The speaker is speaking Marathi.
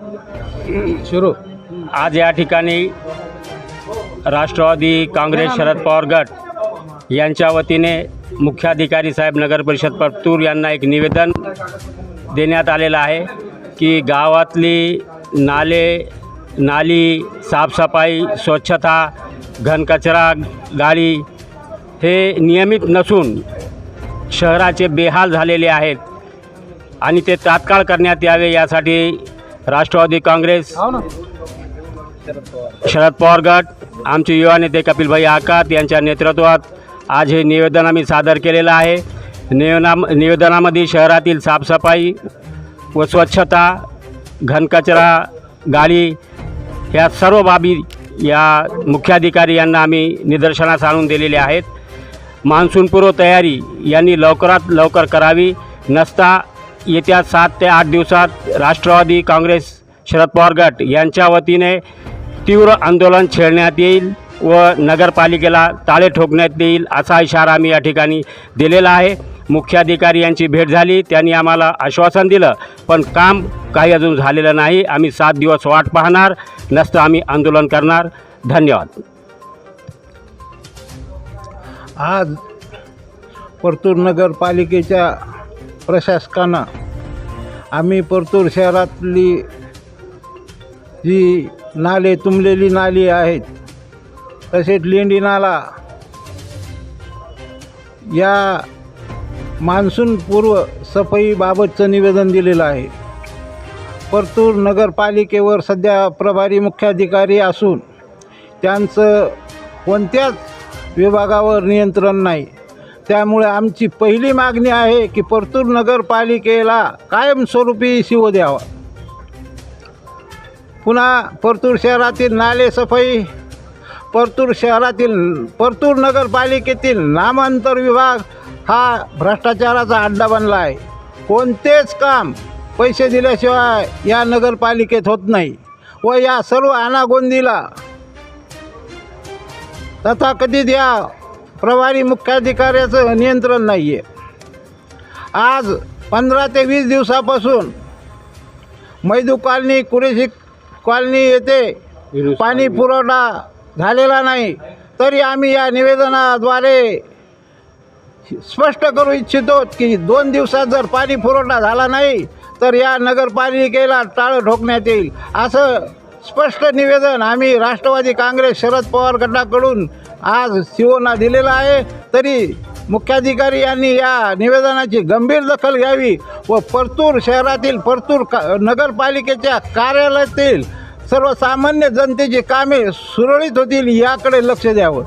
सुरू आज या ठिकाणी राष्ट्रवादी काँग्रेस शरद पवार गट यांच्या वतीने मुख्याधिकारी साहेब नगर परिषद परतूर यांना एक निवेदन देण्यात आलेलं आहे की गावातली नाली साफसफाई स्वच्छता घनकचरा गाडी हे नियमित नसून शहराचे बेहाल झालेले आहेत आणि ते तात्काळ करण्यात यावे यासाठी राष्ट्रवादी काँग्रेस शरद पवार गट आमचे युवा नेते कपिलभाई आकात यांच्या नेतृत्वात आज हे निवेदन आम्ही सादर केलेलं आहे। निवेदनामध्ये शहरातील साफसफाई व स्वच्छता घनकचरा गाडी ह्या सर्व बाबी या मुख्याधिकारी यांना आम्ही निदर्शनास आणून दिलेल्या आहेत। मान्सूनपूर्व तयारी यांनी लवकरात लवकर करावी, नसता येत्या 7 ते 8 दिवसात राष्ट्रवादी काँग्रेस शरद पवार गट यांच्या वतीने तीव्र आंदोलन छेडण्यात येईल व नगरपालिकेला टाळे ठोकण्यात येईल असा इशारा आम्ही या ठिकाणी दिलेला आहे। मुख्याधिकारी यांची भेट झाली, त्यांनी आम्हाला आश्वासन दिलं, पण काम काही अजून झालेलं नाही। आम्ही 7 दिवस वाट पाहणार, नसतं आम्ही आंदोलन करणार। धन्यवाद। आज परतूर नगरपालिकेच्या प्रशासकानं आम्ही परतूर शहरातली जी नाले तुंबलेली नाली आहेत तसेच लेंडी नाला या मान्सूनपूर्व सफाईबाबतचं निवेदन दिलेलं आहे। परतूर नगरपालिकेवर सध्या प्रभारी मुख्याधिकारी असून त्यांचं कोणत्याच विभागावर नियंत्रण नाही। त्यामुळे आमची पहिली मागणी आहे की परतूर नगरपालिकेला कायमस्वरूपी शिव द्यावा। पुन्हा परतूर शहरातील नाले सफाई, परतूर नगरपालिकेतील नामांतर विभाग हा भ्रष्टाचाराचा अड्डा बनला आहे। कोणतेच काम पैसे दिल्याशिवाय या नगरपालिकेत होत नाही व या सर्व अनागोंदीला तथाकथित या प्रभारी मुख्याधिकाऱ्याचं नियंत्रण नाही आहे। आज 15 ते 20 दिवसापासून मैदू कॉलनी, कुरेशी कॉलनी येथे पाणी पुरवठा झालेला नाही, तरी आम्ही या निवेदनाद्वारे स्पष्ट करू इच्छितो की 2 दिवसात जर पाणी पुरवठा झाला नाही तर या नगरपालिकेला टाळं ठोकण्यात येईल असं स्पष्ट निवेदन आम्ही राष्ट्रवादी काँग्रेस शरद पवार गटाकडून आज सीओना दिलेलं आहे। तरी मुख्याधिकारी यांनी या निवेदनाची गंभीर दखल घ्यावी व परतूर शहरातील परतूर नगरपालिकेच्या कार्यालयातील सर्वसामान्य जनतेची कामे सुरळीत होतील याकडे लक्ष द्यावं।